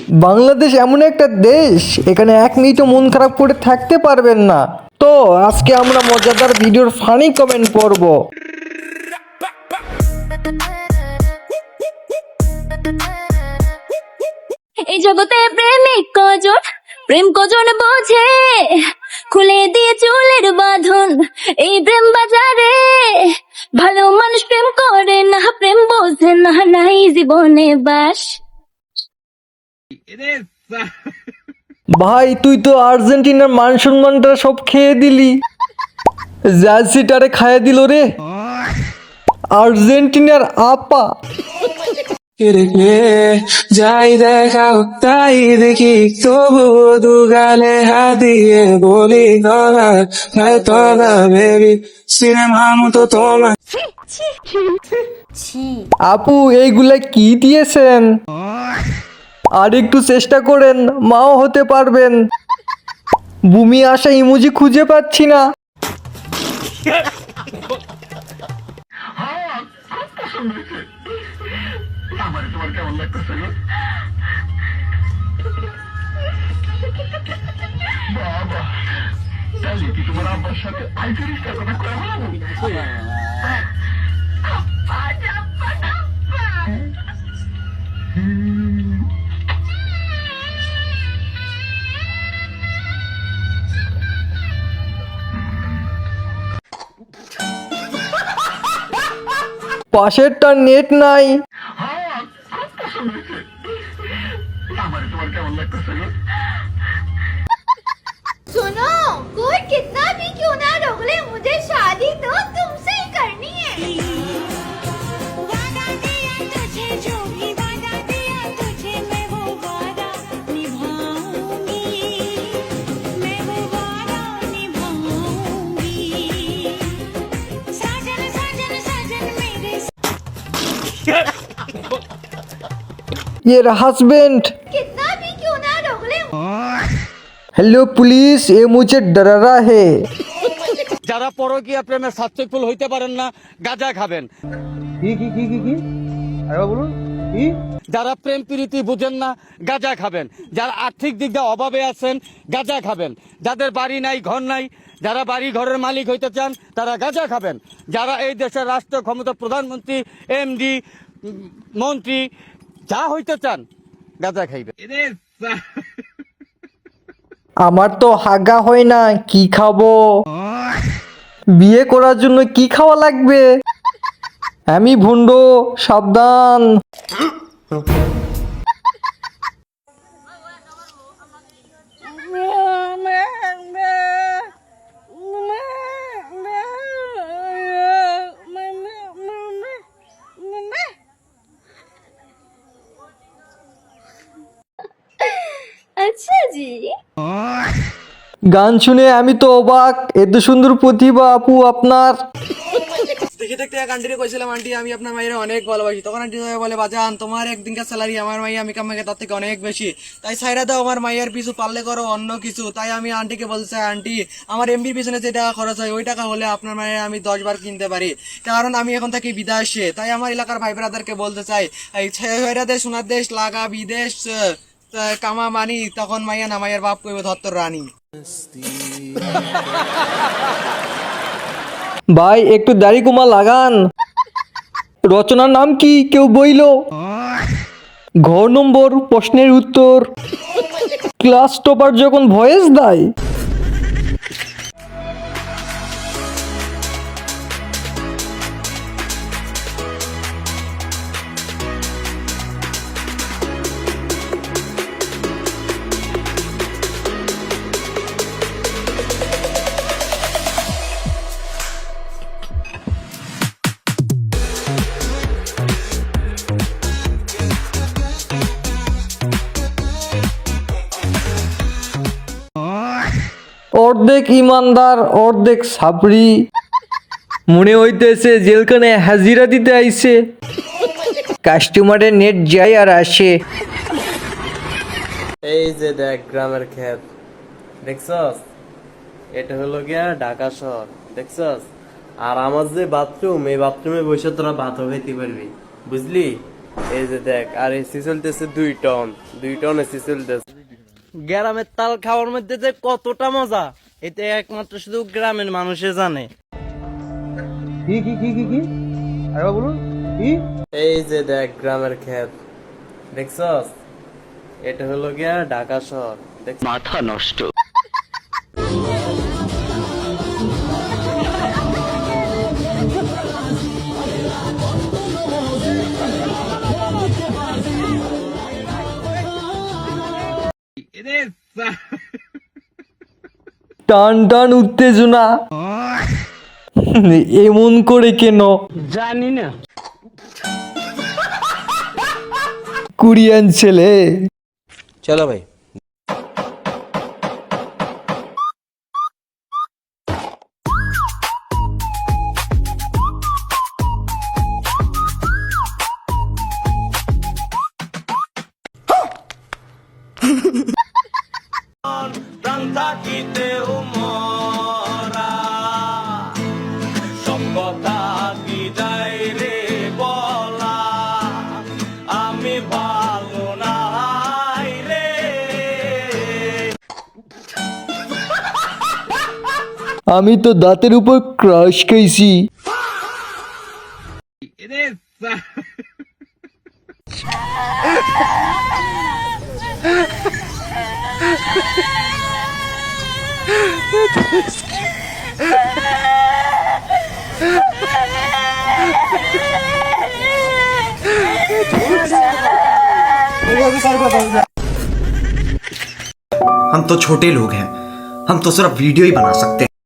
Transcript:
বাংলাদেশ এমন একটা দেশ, এখানে এক মিনিটও মন খারাপ করে থাকতে পারবেন না। তো আজকে আমরা মজাদার ভিডিওর ফানি কমেন্ট পড়ব। এই জগতে প্রেমিক কজন, প্রেম কজন বোঝে, খুলে দিয়ে চুলের বাঁধন এই প্রেম বাজারে। ভালো মানুষ প্রেম করে না, প্রেম বোঝে না, নাই জীবনে বাস। ভাই তুই তো আর্জেন্টিনার মান সম্মানটা সব খেয়ে দিলি, জার্সিটারে খাইয়ে দিল রে আর্জেন্টিনার আপা। রেখে যাই দেখাও তাই দেখি তবু দুগালে হাত দিয়ে বলি তোরা বেবি সিনেমার মতো তোমার। আপু এইগুলা কি দিয়েছেন? আর একটু চেষ্টা করেন, মাও হতে পারবেন। বুমি আসা ইমোজি খুঁজে পাচ্ছি না। পাশেরটা নেট নাই। सुनो, कोई कितना भी क्यों ना रोक ले, मुझे शादी तो तुमसे ही करनी है। वादा दिया तुझे, जो भी वादा दिया तुझे, मैं वो वादा निभाऊंगी, मैं वो वादा निभाऊंगी। साजन साजन साजन मेरे ये হাজবেন্ড। कितना भी क्यों ना रोक ले। हेलो पुलिस, ये मुझे डरा रहा है। যারা পরকীয়া প্রেমে সাকসেসফুল হইতে পারেন না, গাঁজা খাবেন। যারা প্রেম প্রীতি বুঝেন না, গাঁজা খাবেন। যারা আর্থিক দিক দিয়ে অভাবে আছেন, গাঁজা খাবেন। যাদের বাড়ি নাই, ঘর নাই, যারা বাড়ি ঘরের মালিক হইতে চান, তারা গাঁজা খাবেন। যারা এই দেশের রাষ্ট্র ক্ষমতা প্রধানমন্ত্রী, এমডি, মন্ত্রী যা হইতে চান, গাঁজা খাইবেন। আমার তো হাগা হয় না, কি খাবো? বিয়ে করার জন্য কি খাওয়া লাগবে? আমি ভুন্ড, সাবধান। আচ্ছা জি। গান শুনে আমি তো অবাক, এত সুন্দর প্রতিভা আপু আপনার। দেখে দেখতে এক আন্টিরে কইছিলাম, আন্টি আমি আপনার মাইয়ের অনেক ভালোবাসি। তখন আন্টি বলে, বাজান তোমার একদিনকার স্যালারি আমার মাইয়া আমি কামাকে তার থেকে অনেক বেশি, তাই সাইরা দাও আমার মাইয়ার পিছু, পারলে করো অন্য কিছু। তাই আমি আন্টিকে বলতে চাই, আন্টি আমার এমবির পিছনে যে টাকা খরচ হয় ওই টাকা হলে আপনার মায়ের আমি 10 বার কিনতে পারি, কারণ আমি এখন থাকি বিদেশে। তাই আমার এলাকার ভাই ব্রাদারকে বলতে চাই, এই ছেড়া দেশ সোনার দেশ লাগা বিদেশ কামা মানি, তখন মাইয়া না মাইয়ার বাপ কইব ধত্তর রানী। ভাই একটু দাড়ি কমা লাগান। রচনার নাম কি কেউ বইলো? ঘর নম্বর, প্রশ্নের উত্তর, ক্লাস টপার যখন ভয়েস দেয়। অর্ধেক ইমানদার অর্ধেক সাবরি, মনে হইতেছে জেলখানে হাজিরা দিতে আইছে। কাস্টমারের নেট যায় আর আসে। এই যে দেখ গ্রামের ক্ষেত, দেখছস? এটা হলো গিয়া ঢাকা শহর, দেখছস? আর আমার যে বাথরুম, এই বাথরুমে বসে তোরা ভাতও খাইতে পারবি, বুঝলি? এই যে দেখ, আর এসি চলতেছে 2 টন এসি চলতেছে। গ্রামের তাল খাওয়ার মধ্যে যে কতটা মজা, এটা একমাত্র শুধু গ্রামের মানুষে জানে। এই যে দেখ গ্রামের ক্ষেত, দেখছস? এটা হলো গিয়া ঢাকা শহর। মাথা নষ্ট। টান টান উত্তেজনা এমন করে কেন জানি না। কোরিয়ান ছেলে। চলো ভাই। প্রাণ থাকিতেও মরা, সব কথা কি যায় রে বলা, আমি ভালো নাই রে। আমি তো দাঁতের উপর ক্রাশ খাইছি। हम तो छोटे लोग हैं, हम तो सिर्फ वीडियो ही बना सकते हैं।